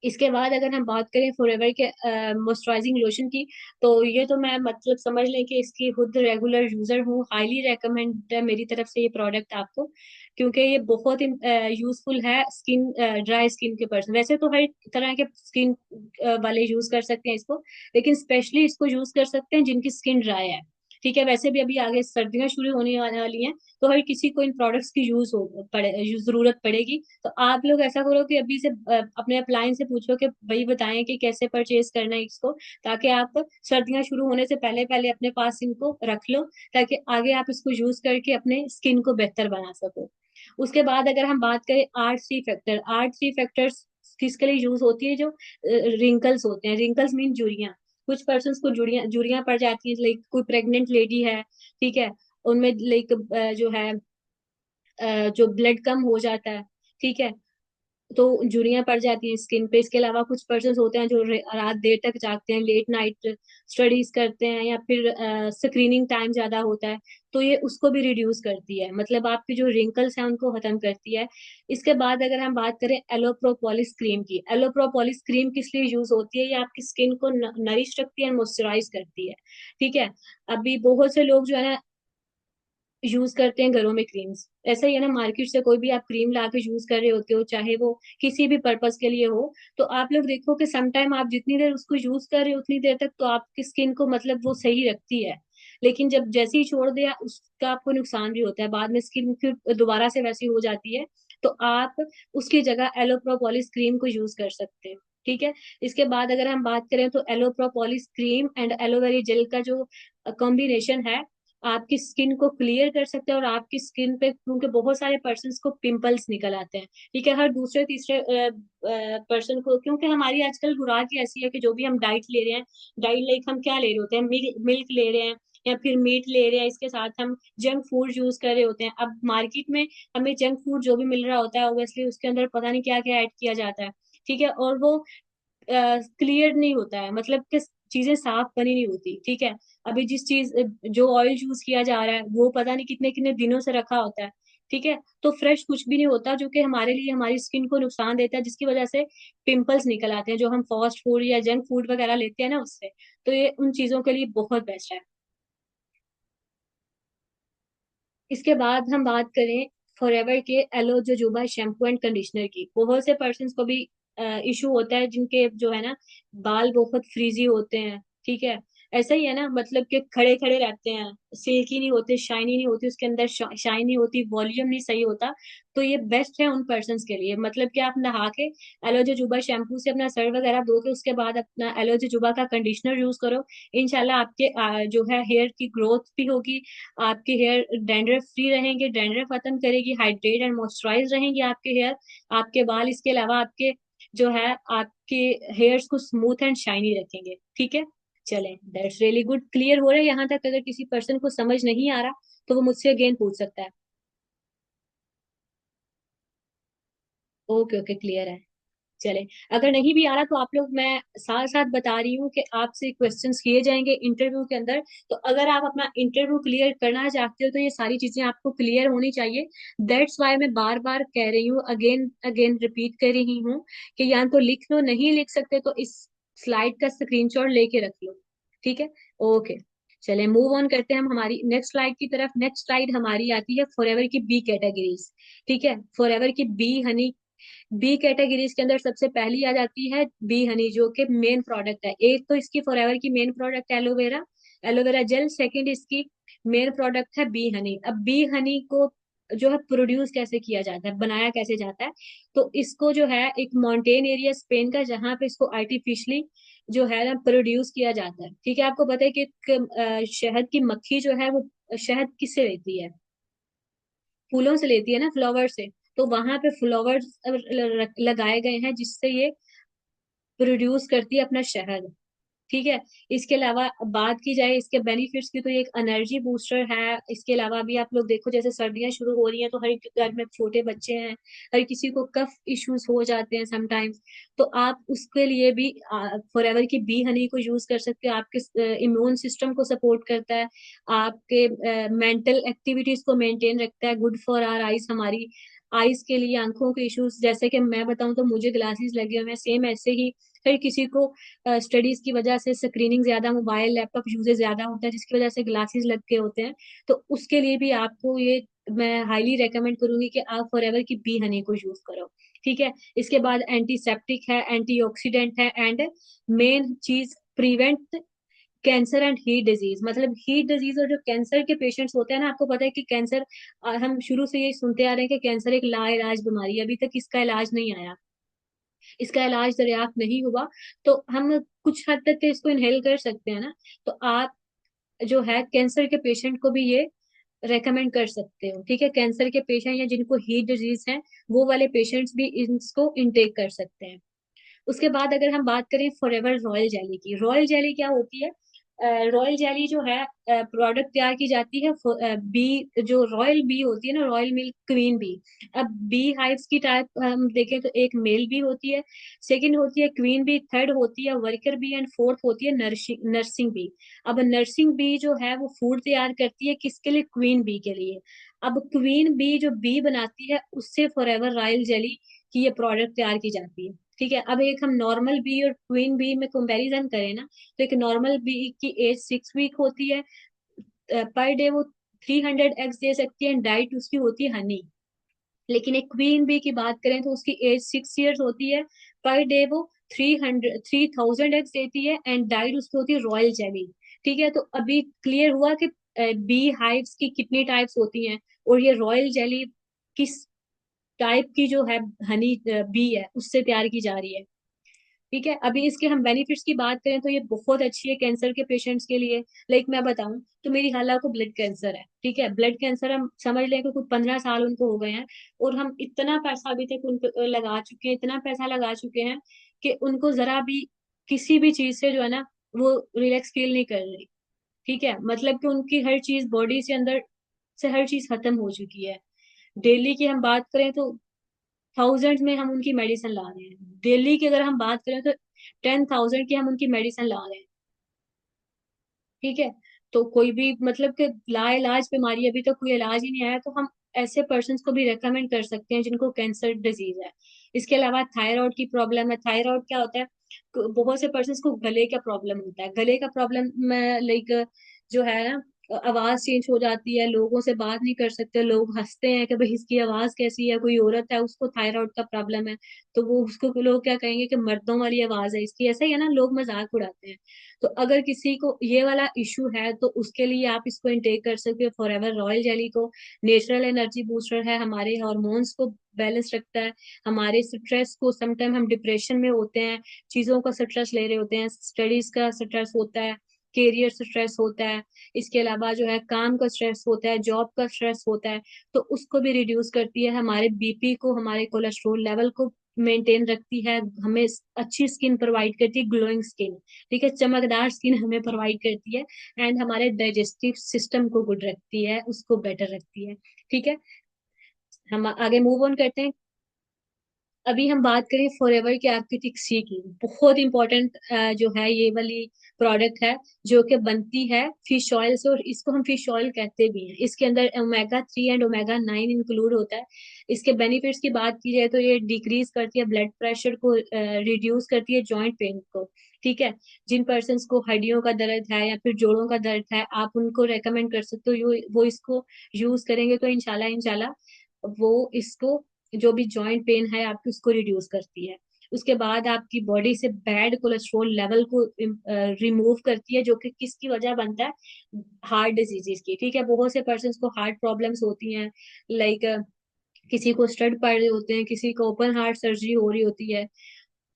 इसके बाद अगर हम बात करें फॉरएवर के मॉइस्चराइजिंग लोशन की, तो ये तो मैं मतलब समझ लें कि इसकी खुद रेगुलर यूजर हूँ, हाईली रेकमेंड है मेरी तरफ से ये प्रोडक्ट आपको, क्योंकि ये बहुत यूजफुल है स्किन, ड्राई स्किन के पर्सन। वैसे तो हर तरह के स्किन वाले यूज कर सकते हैं इसको, लेकिन स्पेशली इसको यूज कर सकते हैं जिनकी स्किन ड्राई है, ठीक है। वैसे भी अभी आगे सर्दियां शुरू होने वाली हैं, तो हर किसी को इन प्रोडक्ट्स की जरूरत पड़ेगी। तो आप लोग ऐसा करो कि अभी से अपने अप्लायंस से पूछो कि भाई बताएं कि कैसे परचेज करना है इसको, ताकि आप सर्दियां शुरू होने से पहले पहले अपने पास इनको रख लो, ताकि आगे आप इसको यूज करके अपने स्किन को बेहतर बना सको। उसके बाद अगर हम बात करें आर थ्री फैक्टर्स किसके लिए यूज होती है, जो रिंकल्स होते हैं, रिंकल्स मीन झुर्रियां। कुछ पर्सन को झुर्रियां झुर्रियां पड़ जाती है, लाइक कोई प्रेग्नेंट लेडी है, ठीक है, उनमें लाइक जो है जो ब्लड कम हो जाता है, ठीक है, तो झुर्रियां पड़ जाती हैं स्किन पे। इसके अलावा कुछ पर्सन होते हैं जो रात देर तक जागते हैं, लेट नाइट स्टडीज करते हैं, या फिर स्क्रीनिंग टाइम ज्यादा होता है, तो ये उसको भी रिड्यूस करती है, मतलब आपके जो रिंकल्स हैं उनको खत्म करती है। इसके बाद अगर हम बात करें एलोप्रोपोलिस क्रीम की, एलोप्रोपोलिस क्रीम किस लिए यूज होती है, ये आपकी स्किन को नरिश रखती है, मॉइस्चराइज करती है, ठीक है। अभी बहुत से लोग जो है ना यूज करते हैं घरों में क्रीम्स, ऐसा ही है ना, मार्केट से कोई भी आप क्रीम ला के यूज कर रहे होते हो, चाहे वो किसी भी पर्पस के लिए हो, तो आप लोग देखो कि समटाइम आप जितनी देर उसको यूज कर रहे हो उतनी देर तक तो आपकी स्किन को मतलब वो सही रखती है, लेकिन जब जैसे ही छोड़ दिया उसका आपको नुकसान भी होता है, बाद में स्किन फिर दोबारा से वैसी हो जाती है। तो आप उसकी जगह एलोप्रोपोलिस क्रीम को यूज कर सकते हो, ठीक है। इसके बाद अगर हम बात करें तो एलोप्रोपोलिस क्रीम एंड एलोवेरा जेल का जो कॉम्बिनेशन है, आपकी स्किन को क्लियर कर सकते हैं, और आपकी स्किन पे, क्योंकि बहुत सारे पर्सन को पिंपल्स निकल आते हैं, ठीक है, हर दूसरे तीसरे पर्सन को, क्योंकि हमारी आजकल खुराक ही ऐसी है कि जो भी हम डाइट ले रहे हैं, डाइट लाइक हम क्या ले रहे होते हैं, मिल्क ले रहे हैं, या फिर मीट ले रहे हैं, इसके साथ हम जंक फूड यूज कर रहे होते हैं। अब मार्केट में हमें जंक फूड जो भी मिल रहा होता है, ऑब्वियसली उसके अंदर पता नहीं क्या क्या ऐड किया जाता है। ठीक है, और वो क्लियर नहीं होता है, मतलब कि चीजें साफ बनी नहीं होती। ठीक है, अभी जिस चीज जो ऑयल यूज किया जा रहा है वो पता नहीं कितने कितने दिनों से रखा होता है। ठीक है, तो फ्रेश कुछ भी नहीं होता, जो कि हमारे लिए हमारी स्किन को नुकसान देता है, जिसकी वजह से पिंपल्स निकल आते हैं, जो हम फास्ट फूड या जंक फूड वगैरह लेते हैं ना उससे। तो ये उन चीजों के लिए बहुत बेस्ट है। इसके बाद हम बात करें फॉरएवर के aloe jojoba shampoo and conditioner की। बहुत से पर्सन्स को भी इशू होता है, जिनके जो है ना बाल बहुत फ्रीजी होते हैं। ठीक है, ऐसा ही है ना, मतलब कि खड़े खड़े रहते हैं, सिल्की नहीं होते, शाइनी नहीं होती, उसके अंदर शाइन नहीं होती, वॉल्यूम नहीं सही होता। तो ये बेस्ट है उन पर्सन्स के लिए, मतलब कि आप नहा के एलो जोजोबा शैम्पू से अपना सर वगैरह धो के उसके बाद अपना एलो जोजोबा का कंडीशनर यूज करो। इंशाल्लाह आपके जो है हेयर की ग्रोथ भी होगी, आपके हेयर डैंड्रफ फ्री रहेंगे, डैंड्रफ खत्म करेगी, हाइड्रेट एंड मॉइस्चराइज रहेंगे आपके हेयर, आपके बाल। इसके अलावा आपके जो है आपके हेयर्स को स्मूथ एंड शाइनी रखेंगे। ठीक है, चलें, दैट्स रियली गुड। क्लियर हो रहा है यहाँ तक? अगर किसी पर्सन को समझ नहीं आ रहा तो वो मुझसे अगेन पूछ सकता है। ओके ओके, क्लियर है। चले, अगर नहीं भी आ रहा तो आप लोग, मैं साथ साथ बता रही हूँ कि आपसे क्वेश्चंस किए जाएंगे इंटरव्यू के अंदर। तो अगर आप अपना इंटरव्यू क्लियर करना चाहते हो तो ये सारी चीजें आपको क्लियर होनी चाहिए। दैट्स वाई मैं बार बार कह रही हूँ, अगेन अगेन रिपीट कर रही हूँ कि या तो लिख लो, नहीं लिख सकते तो इस स्लाइड का स्क्रीनशॉट लेके रख लो। ठीक है, ओके। चले, मूव ऑन करते हैं हम हमारी नेक्स्ट स्लाइड की तरफ। नेक्स्ट स्लाइड हमारी आती है फॉरएवर की बी कैटेगरीज। ठीक है, फॉरएवर की बी हनी, बी कैटेगरीज के अंदर सबसे पहली आ जाती है बी हनी, जो कि मेन प्रोडक्ट है। एक तो इसकी फॉरएवर की मेन प्रोडक्ट है एलोवेरा, एलोवेरा जेल। सेकंड इसकी मेन प्रोडक्ट है बी हनी। अब बी हनी को जो है प्रोड्यूस कैसे किया जाता है, बनाया कैसे जाता है, तो इसको जो है एक माउंटेन एरिया स्पेन का, जहाँ पे इसको आर्टिफिशियली जो है ना प्रोड्यूस किया जाता है। ठीक है, आपको पता है कि शहद की मक्खी जो है वो शहद किससे लेती है? फूलों से लेती है ना, फ्लावर से। तो वहां पे फ्लावर्स लगाए गए हैं जिससे ये प्रोड्यूस करती है अपना शहद। ठीक है, इसके अलावा बात की जाए इसके बेनिफिट्स की, तो ये एक एनर्जी बूस्टर है। इसके अलावा भी आप लोग देखो, जैसे सर्दियां शुरू हो रही हैं तो हर एक घर में छोटे बच्चे हैं, हर किसी को कफ इश्यूज हो जाते हैं समटाइम्स। तो आप उसके लिए भी फॉरएवर की बी हनी को यूज कर सकते हो। आपके इम्यून सिस्टम को सपोर्ट करता है, आपके मेंटल एक्टिविटीज को मेंटेन रखता है, गुड फॉर आवर आईज, हमारी आईज के लिए, आंखों के इश्यूज, जैसे कि मैं बताऊं तो मुझे ग्लासेस लगे हुए हैं, सेम ऐसे ही हर किसी को स्टडीज की वजह से स्क्रीनिंग ज्यादा, मोबाइल लैपटॉप यूजेज ज्यादा होता है, जिसकी वजह से ग्लासेस लग के होते हैं। तो उसके लिए भी आपको ये मैं हाईली रेकमेंड करूंगी कि आप फॉरएवर की बी हनी को यूज करो। ठीक है, इसके बाद एंटीसेप्टिक है, एंटीऑक्सीडेंट है, एंड मेन चीज prevent cancer and heat disease. मतलब हीट डिजीज और जो कैंसर के पेशेंट्स होते हैं ना, आपको पता है कि कैंसर, हम शुरू से यही सुनते आ रहे हैं कि कैंसर एक लाइलाज बीमारी है, अभी तक इसका इलाज नहीं आया, इसका इलाज दरियाफ्त नहीं हुआ। तो हम कुछ हद तक के इसको इनहेल कर सकते हैं ना। तो आप जो है कैंसर के पेशेंट को भी ये रेकमेंड कर सकते हो। ठीक है, कैंसर के पेशेंट या जिनको हीट डिजीज है, वो वाले पेशेंट्स भी इसको इनटेक कर सकते हैं। उसके बाद अगर हम बात करें फॉरएवर रॉयल जेली की, रॉयल जेली क्या होती है? रॉयल जेली जो है प्रोडक्ट तैयार की जाती है बी, जो रॉयल बी होती है ना, रॉयल मिल्क क्वीन बी। अब बी हाइव्स की टाइप हम देखें तो एक मेल बी होती है, सेकंड होती है क्वीन बी, थर्ड होती है वर्कर बी, एंड फोर्थ होती है नर्सिंग नर्सिंग बी। अब नर्सिंग बी जो है वो फूड तैयार करती है किसके लिए? क्वीन बी के लिए। अब क्वीन बी जो बी बनाती है उससे फॉरएवर रॉयल जेली की ये प्रोडक्ट तैयार की जाती है। ठीक है, अब एक हम नॉर्मल बी और क्वीन बी में कंपैरिजन करें ना, तो एक नॉर्मल बी की एज 6 वीक होती है, पर डे वो 300 एग्स दे सकती है, डाइट उसकी होती है हनी। लेकिन एक क्वीन बी की बात करें तो उसकी एज 6 ईयर्स होती है, पर डे वो 3,000 एग्स देती है, एंड डाइट उसकी होती है रॉयल जेली। ठीक है, तो अभी क्लियर हुआ कि बी हाइव्स की कितनी टाइप्स होती हैं, और ये रॉयल जेली किस टाइप की जो है हनी बी है उससे तैयार की जा रही है। ठीक है, अभी इसके हम बेनिफिट्स की बात करें तो ये बहुत अच्छी है कैंसर के पेशेंट्स के लिए। लाइक मैं बताऊं तो मेरी खाला को ब्लड कैंसर है। ठीक है, ब्लड कैंसर हम समझ लें कि कुछ 15 साल उनको हो गए हैं, और हम इतना पैसा अभी तक उनको लगा चुके हैं, इतना पैसा लगा चुके हैं कि उनको जरा भी किसी भी चीज से जो है ना वो रिलैक्स फील नहीं कर रही। ठीक है, मतलब कि उनकी हर चीज बॉडी से अंदर से हर चीज खत्म हो चुकी है। डेली की हम बात करें तो थाउजेंड में हम उनकी मेडिसिन ला रहे हैं। दिल्ली की अगर हम बात करें तो 10,000 की हम उनकी मेडिसिन ला रहे हैं। ठीक है, तो कोई भी मतलब कि लाइलाज बीमारी अभी तक कोई इलाज ही नहीं आया, तो हम ऐसे पर्सन को भी रेकमेंड कर सकते हैं जिनको कैंसर डिजीज है। इसके अलावा थायराइड की प्रॉब्लम है। थायराइड क्या होता है, बहुत से पर्सन को गले का प्रॉब्लम होता है। गले का प्रॉब्लम में लाइक जो है ना, आवाज चेंज हो जाती है, लोगों से बात नहीं कर सकते, लोग हंसते हैं कि भाई इसकी आवाज कैसी है, कोई औरत है उसको थायराइड का प्रॉब्लम है, तो वो उसको लोग क्या कहेंगे कि मर्दों वाली आवाज है इसकी, ऐसा ही है ना, लोग मजाक उड़ाते हैं। तो अगर किसी को ये वाला इशू है तो उसके लिए आप इसको इंटेक कर सकते हो, फॉरएवर रॉयल जेली को। नेचुरल एनर्जी बूस्टर है, हमारे हार्मोन्स को बैलेंस रखता है, हमारे स्ट्रेस को, समटाइम हम डिप्रेशन में होते हैं, चीजों का स्ट्रेस ले रहे होते हैं, स्टडीज का स्ट्रेस होता है, कैरियर स्ट्रेस होता है, इसके अलावा जो है काम का स्ट्रेस होता है, जॉब का स्ट्रेस होता है, तो उसको भी रिड्यूस करती है, हमारे बीपी को, हमारे कोलेस्ट्रोल लेवल को मेंटेन रखती है, हमें अच्छी स्किन प्रोवाइड करती है, ग्लोइंग स्किन। ठीक है, चमकदार स्किन हमें प्रोवाइड करती है, एंड हमारे डाइजेस्टिव सिस्टम को गुड रखती है, उसको बेटर रखती है। ठीक है, हम आगे मूव ऑन करते हैं। अभी हम बात करें फॉरएवर की आर्किटिक सी की, बहुत इंपॉर्टेंट जो है ये वाली प्रोडक्ट है, जो कि बनती है फिश ऑयल से, और इसको हम फिश ऑयल कहते भी हैं। इसके अंदर ओमेगा 3 एंड ओमेगा 9 इंक्लूड होता है। इसके बेनिफिट्स की बात की जाए तो ये डिक्रीज करती है ब्लड प्रेशर को, रिड्यूस करती है जॉइंट पेन को। ठीक है, जिन पर्सन को हड्डियों का दर्द है या फिर जोड़ों का दर्द है, आप उनको रेकमेंड कर सकते हो, वो इसको यूज करेंगे तो इंशाल्लाह इंशाल्लाह वो इसको, जो भी जॉइंट पेन है आपकी, उसको रिड्यूस करती है। उसके बाद आपकी बॉडी से बैड कोलेस्ट्रॉल लेवल को रिमूव करती है, जो कि किसकी वजह बनता है, हार्ट डिजीजेस की। ठीक है, बहुत से पर्सन को हार्ट प्रॉब्लम्स होती हैं, लाइक किसी को स्टड पड़ रहे होते हैं, किसी को ओपन हार्ट सर्जरी हो रही होती है।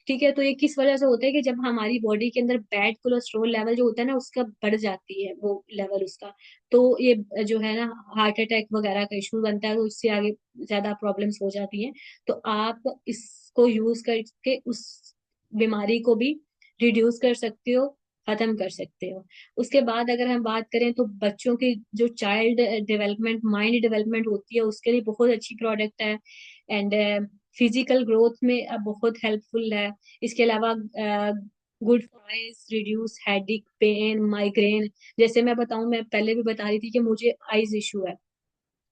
ठीक है, तो ये किस वजह से होता है कि जब हमारी बॉडी के अंदर बैड कोलेस्ट्रॉल लेवल जो होता है ना, उसका बढ़ जाती है वो लेवल उसका, तो ये जो है ना, हार्ट अटैक वगैरह का इशू बनता है, तो इससे आगे ज्यादा प्रॉब्लम्स हो जाती हैं। तो आप इसको यूज करके उस बीमारी को भी रिड्यूस कर सकते हो, खत्म कर सकते हो। उसके बाद अगर हम बात करें तो बच्चों की जो चाइल्ड डेवलपमेंट, माइंड डेवलपमेंट होती है, उसके लिए बहुत अच्छी प्रोडक्ट है, एंड फिजिकल ग्रोथ में बहुत हेल्पफुल है। इसके अलावा good for eyes, reduce headache, pain, migraine. जैसे मैं बताऊं, मैं पहले भी बता रही थी कि मुझे आइज इशू है।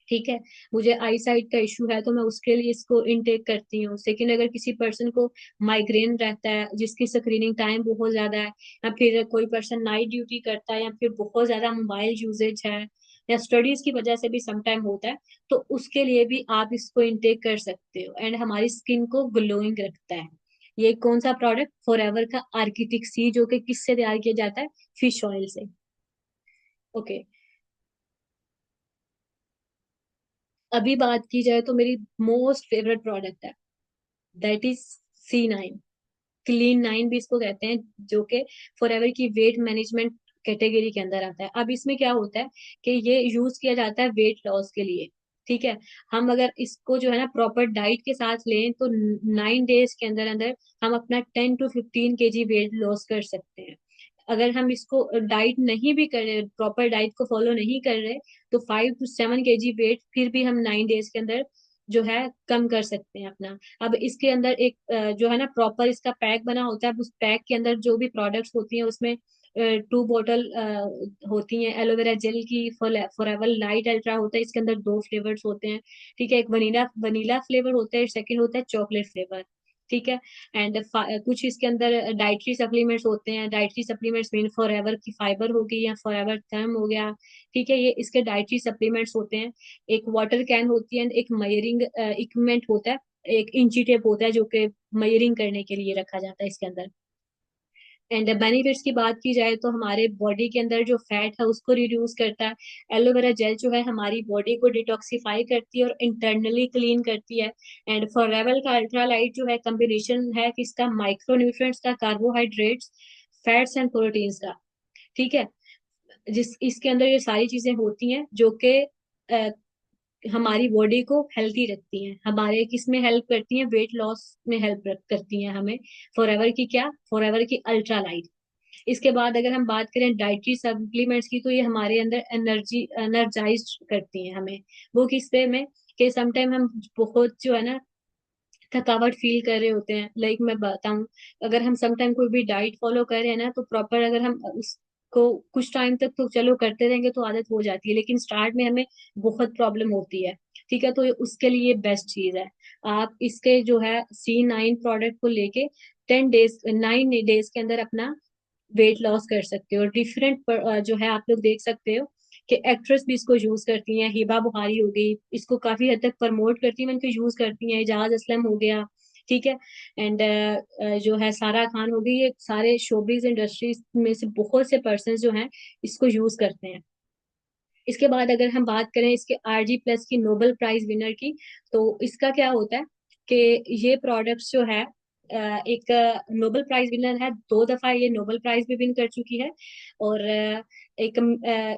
ठीक है, मुझे आई साइट का इशू है, तो मैं उसके लिए इसको इनटेक करती हूँ। लेकिन अगर किसी पर्सन को माइग्रेन रहता है, जिसकी स्क्रीनिंग टाइम बहुत ज्यादा है, या फिर कोई पर्सन नाइट ड्यूटी करता है, या फिर बहुत ज्यादा मोबाइल यूजेज है, या स्टडीज की वजह से भी समटाइम होता है, तो उसके लिए भी आप इसको इनटेक कर सकते हो, एंड हमारी स्किन को ग्लोइंग रखता है। ये कौन सा प्रोडक्ट, फॉरएवर का आर्किटिक सी, जो कि किससे तैयार किया जाता है, फिश ऑयल से। ओके, अभी बात की जाए तो मेरी मोस्ट फेवरेट प्रोडक्ट है, दैट इज C9। क्लीन 9 भी इसको कहते हैं, जो कि फॉरएवर की वेट मैनेजमेंट कैटेगरी के अंदर आता है। अब इसमें क्या होता है कि ये यूज किया जाता है वेट लॉस के लिए। ठीक है, हम अगर इसको जो है ना प्रॉपर डाइट के साथ लें तो 9 डेज के अंदर अंदर हम अपना 10 to 15 kg वेट लॉस कर सकते हैं। अगर हम इसको डाइट नहीं भी कर रहे, प्रॉपर डाइट को फॉलो नहीं कर रहे, तो 5 to 7 kg वेट फिर भी हम 9 डेज के अंदर जो है कम कर सकते हैं अपना। अब इसके अंदर एक जो है ना प्रॉपर इसका पैक बना होता है, उस पैक के अंदर जो भी प्रोडक्ट्स होती हैं उसमें 2 बॉटल होती हैं एलोवेरा जेल की, फॉरएवर लाइट अल्ट्रा होता है, इसके अंदर 2 फ्लेवर्स होते हैं। ठीक है, एक वनीला वनीला फ्लेवर होता है, सेकंड होता है चॉकलेट फ्लेवर। ठीक है, एंड कुछ इसके अंदर डाइटरी सप्लीमेंट्स होते हैं। डाइटरी सप्लीमेंट्स मीन फॉरएवर की फाइबर हो गई, या फॉरएवर थर्म हो गया। ठीक है, ये इसके डाइटरी सप्लीमेंट्स होते हैं। एक वाटर कैन होती है, एक मयरिंग इक्विपमेंट होता है, एक इंची टेप होता है, जो कि मयरिंग करने के लिए रखा जाता है इसके अंदर। एंड बेनिफिट्स की बात की जाए तो हमारे बॉडी के अंदर जो फैट है उसको रिड्यूस करता है। एलोवेरा जेल जो है हमारी बॉडी को डिटॉक्सिफाई करती है और इंटरनली क्लीन करती है। एंड फॉरएवर का अल्ट्रालाइट जो है कम्बिनेशन है किसका, माइक्रो न्यूट्रिएंट्स का, कार्बोहाइड्रेट्स, फैट्स एंड प्रोटीन्स का। ठीक है, जिस इसके अंदर ये सारी चीजें होती हैं जो कि हमारी बॉडी को हेल्थी रखती हैं, हमारे किस में हेल्प करती हैं, वेट लॉस में हेल्प करती हैं हमें। फॉरएवर की क्या, फॉरएवर की अल्ट्रा लाइट। इसके बाद अगर हम बात करें डाइटरी सप्लीमेंट्स की, तो ये हमारे अंदर एनर्जाइज करती हैं हमें। वो किस वे में, कि समटाइम हम बहुत जो है ना थकावट फील कर रहे होते हैं। लाइक मैं बताऊं, अगर हम समटाइम कोई भी डाइट फॉलो कर रहे हैं ना, तो प्रॉपर अगर हम उसको कुछ टाइम तक तो चलो करते रहेंगे तो आदत हो जाती है, लेकिन स्टार्ट में हमें बहुत प्रॉब्लम होती है। ठीक है, तो उसके लिए बेस्ट चीज है, आप इसके जो है C9 प्रोडक्ट को लेके 10 डेज 9 डेज के अंदर अपना वेट लॉस कर सकते हो। और डिफरेंट जो है आप लोग देख सकते हो कि एक्ट्रेस भी इसको यूज करती हैं। हिबा बुखारी हो गई, इसको काफी हद तक प्रमोट करती हैं, इनको यूज करती हैं। एजाज असलम हो गया, ठीक है। एंड जो है सारा खान हो गई, ये सारे शोबिज इंडस्ट्रीज में से बहुत से पर्सन जो हैं इसको यूज करते हैं। इसके बाद अगर हम बात करें इसके RG+ की नोबेल प्राइज विनर की, तो इसका क्या होता है कि ये प्रोडक्ट्स जो है एक नोबेल प्राइज विनर है, 2 दफा ये नोबेल प्राइज भी विन कर चुकी है। और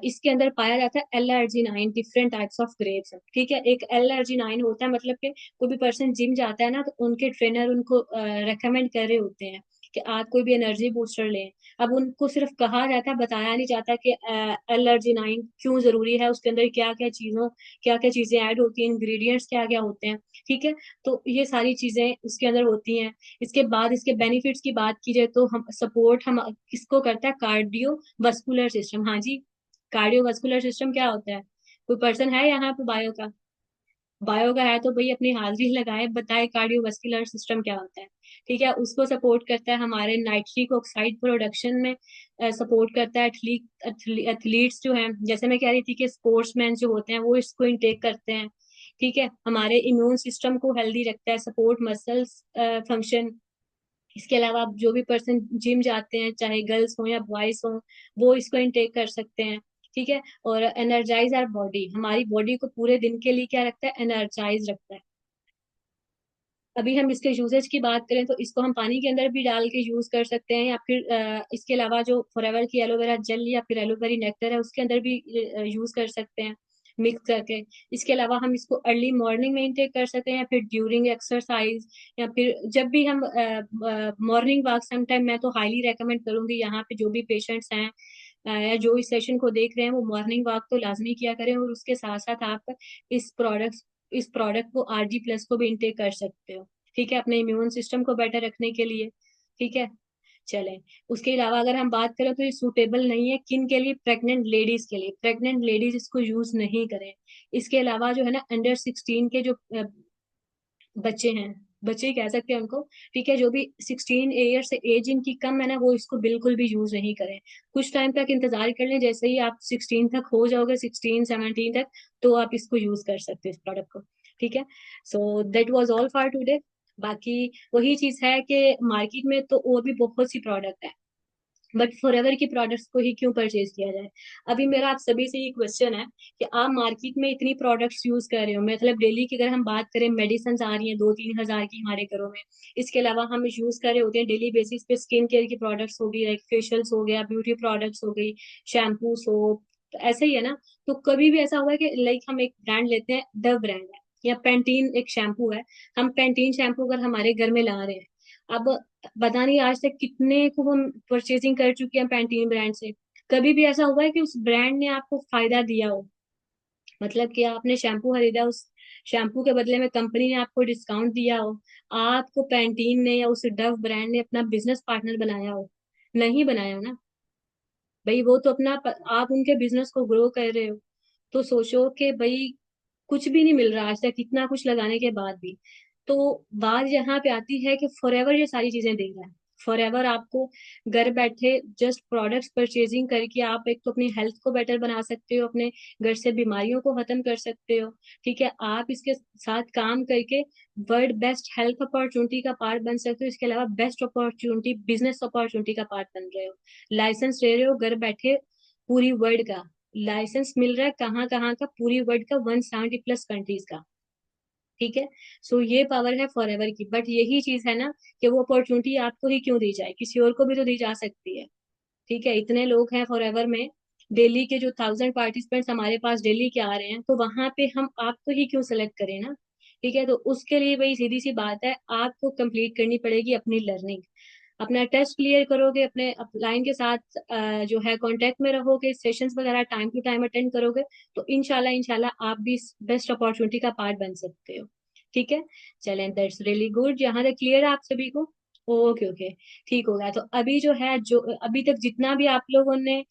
इसके अंदर पाया जाता है L-arginine different types of grapes. ठीक है, एक L-arginine होता है, मतलब कि कोई भी पर्सन जिम जाता है ना, तो उनके ट्रेनर उनको रेकमेंड कर रहे होते हैं कि आप कोई भी एनर्जी बूस्टर लें। अब उनको सिर्फ कहा जाता है, बताया नहीं जाता कि L-arginine क्यों जरूरी है, उसके अंदर क्या क्या चीजें ऐड होती हैं, इंग्रेडिएंट्स क्या क्या होते हैं। ठीक है, तो ये सारी चीजें उसके अंदर होती हैं। इसके बाद इसके बेनिफिट्स की बात की जाए, तो हम सपोर्ट हम किसको करता है, कार्डियो वस्कुलर सिस्टम। हाँ जी, कार्डियो वस्कुलर सिस्टम क्या होता है? कोई पर्सन है यहाँ पे बायो का? बायो का है तो भाई अपनी हाजिरी लगाए, बताए कार्डियोवास्कुलर सिस्टम क्या होता है। ठीक है, उसको सपोर्ट करता है हमारे नाइट्रिक ऑक्साइड प्रोडक्शन में, सपोर्ट करता है एथलीट्स जो हैं, जैसे मैं कह रही थी कि स्पोर्ट्समैन जो होते हैं वो इसको इनटेक करते हैं। ठीक है, हमारे इम्यून सिस्टम को हेल्दी रखता है, सपोर्ट मसल्स फंक्शन। इसके अलावा आप जो भी पर्सन जिम जाते हैं, चाहे गर्ल्स हो या बॉयज हो, वो इसको इनटेक कर सकते हैं। ठीक है, और एनर्जाइज आर बॉडी, हमारी बॉडी को पूरे दिन के लिए क्या रखता है, एनर्जाइज रखता है। अभी हम इसके यूजेज की बात करें, तो इसको हम पानी के अंदर भी डाल के यूज कर सकते हैं, या फिर इसके अलावा जो फॉरएवर की एलोवेरा जेल या फिर एलोवेरी नेक्टर है उसके अंदर भी यूज कर सकते हैं मिक्स करके। इसके अलावा हम इसको अर्ली मॉर्निंग में इंटेक कर सकते हैं, या फिर ड्यूरिंग एक्सरसाइज, या फिर जब भी हम मॉर्निंग वॉक। समटाइम मैं तो हाईली रेकमेंड करूंगी यहाँ पे जो भी पेशेंट्स हैं या जो इस सेशन को देख रहे हैं, वो मॉर्निंग वॉक तो लाजमी किया करें, और उसके साथ साथ आप इस प्रोडक्ट इस प्रोडक्ट को RG+ को भी इंटेक कर सकते हो। ठीक है, अपने इम्यून सिस्टम को बेटर रखने के लिए। ठीक है, चलें। उसके अलावा अगर हम बात करें, तो ये सूटेबल नहीं है किन के लिए, प्रेग्नेंट लेडीज के लिए। प्रेग्नेंट लेडीज इसको यूज नहीं करें। इसके अलावा जो है ना अंडर 16 के जो बच्चे हैं, बच्चे ही कह सकते हैं उनको, ठीक है, जो भी 16 ईयर से एज इनकी कम है ना, वो इसको बिल्कुल भी यूज नहीं करें। कुछ टाइम तक इंतजार कर लें, जैसे ही आप 16 तक हो जाओगे, 16-17 तक, तो आप इसको यूज कर सकते हो इस प्रोडक्ट को। ठीक है, so that was all for today. बाकी वही चीज है कि मार्केट में तो और भी बहुत सी प्रोडक्ट है, बट फॉरएवर की प्रोडक्ट्स को ही क्यों परचेज किया जाए? अभी मेरा आप सभी से ये क्वेश्चन है कि आप मार्केट में इतनी प्रोडक्ट्स यूज कर रहे हो, मतलब डेली की अगर हम बात करें, मेडिसिन आ रही हैं 2-3 हजार की हमारे घरों में। इसके अलावा हम यूज कर रहे होते हैं डेली बेसिस पे स्किन केयर की प्रोडक्ट्स हो गई, लाइक फेशियल्स हो गया, ब्यूटी प्रोडक्ट्स हो गई, शैम्पू सोप, तो ऐसे ही है ना। तो कभी भी ऐसा हुआ है कि लाइक हम एक ब्रांड लेते हैं, डव ब्रांड है, या पेंटीन एक शैम्पू है, हम पेंटीन शैम्पू अगर हमारे घर में ला रहे हैं, अब पता नहीं आज तक कितने को हम परचेजिंग कर चुके हैं पैंटीन ब्रांड से, कभी भी ऐसा हुआ है कि उस ब्रांड ने आपको फायदा दिया हो? मतलब कि आपने शैम्पू खरीदा, उस शैम्पू के बदले में कंपनी ने आपको डिस्काउंट दिया हो, आपको पैंटीन ने या उस डव ब्रांड ने अपना बिजनेस पार्टनर बनाया हो? नहीं बनाया हो ना भाई, वो तो अपना आप उनके बिजनेस को ग्रो कर रहे हो, तो सोचो कि भाई कुछ भी नहीं मिल रहा आज तक इतना कुछ लगाने के बाद भी। तो बात यहाँ पे आती है कि फॉरएवर ये सारी चीजें दे रहा है। फॉरएवर आपको घर बैठे जस्ट प्रोडक्ट्स परचेजिंग करके आप एक तो अपनी हेल्थ को बेटर बना सकते हो, अपने घर से बीमारियों को खत्म कर सकते हो। ठीक है, आप इसके साथ काम करके वर्ल्ड बेस्ट हेल्थ अपॉर्चुनिटी का पार्ट बन सकते हो। इसके अलावा बेस्ट अपॉर्चुनिटी, बिजनेस अपॉर्चुनिटी का पार्ट बन रहे हो, लाइसेंस ले रहे हो घर बैठे पूरी वर्ल्ड का। लाइसेंस मिल रहा है कहाँ कहाँ का, पूरी वर्ल्ड का, 170+ कंट्रीज का। ठीक है, सो ये पावर है फॉरएवर की। बट यही चीज है ना कि वो अपॉर्चुनिटी आपको ही क्यों दी जाए, किसी और को भी तो दी जा सकती है। ठीक है, इतने लोग हैं फॉरएवर में, डेली के जो 1000 पार्टिसिपेंट्स हमारे पास डेली के आ रहे हैं, तो वहां पे हम आपको ही क्यों सेलेक्ट करें ना। ठीक है, तो उसके लिए वही सीधी सी बात है, आपको कंप्लीट करनी पड़ेगी अपनी लर्निंग। अपना टेस्ट क्लियर करोगे, अपने अपलाइन के साथ जो है कांटेक्ट में रहोगे, सेशंस वगैरह टाइम टू टाइम अटेंड करोगे, तो इंशाल्लाह इंशाल्लाह आप भी इस बेस्ट अपॉर्चुनिटी का पार्ट बन सकते हो। ठीक है, चलें, दैट्स रियली गुड। यहाँ तक क्लियर है आप सभी को? ओके ओके, ठीक हो गया। तो अभी जो है, जो अभी तक जितना भी आप लोगों ने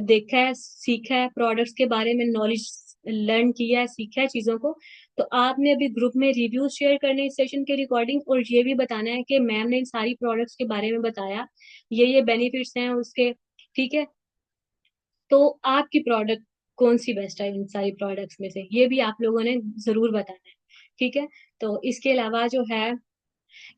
देखा है, सीखा है, प्रोडक्ट्स के बारे में नॉलेज लर्न किया है, सीखा है चीजों को, तो आपने अभी ग्रुप में रिव्यूज शेयर करने इस सेशन के रिकॉर्डिंग, और ये भी बताना है कि मैम ने इन सारी प्रोडक्ट्स के बारे में बताया, ये बेनिफिट्स हैं उसके। ठीक है, तो आपकी प्रोडक्ट कौन सी बेस्ट है इन सारी प्रोडक्ट्स में से, ये भी आप लोगों ने जरूर बताना है। ठीक है, तो इसके अलावा जो है,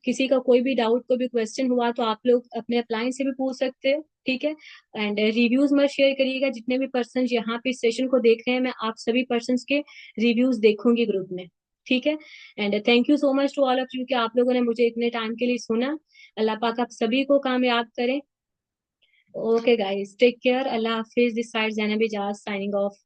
किसी का कोई भी डाउट, कोई भी क्वेश्चन हुआ तो आप लोग अपने अपलाइन से भी पूछ सकते हो। ठीक है, एंड रिव्यूज मत शेयर करिएगा। जितने भी पर्सन यहाँ पे सेशन को देख रहे हैं, मैं आप सभी पर्सन के रिव्यूज देखूंगी ग्रुप में। ठीक है, and thank you so much to all of you कि आप लोगों ने मुझे इतने टाइम के लिए सुना। अल्लाह पाक आप सभी को कामयाब करें। ओके गाइस, टेक केयर, अल्लाह हाफिज। This side Zainab Ijaz signing of.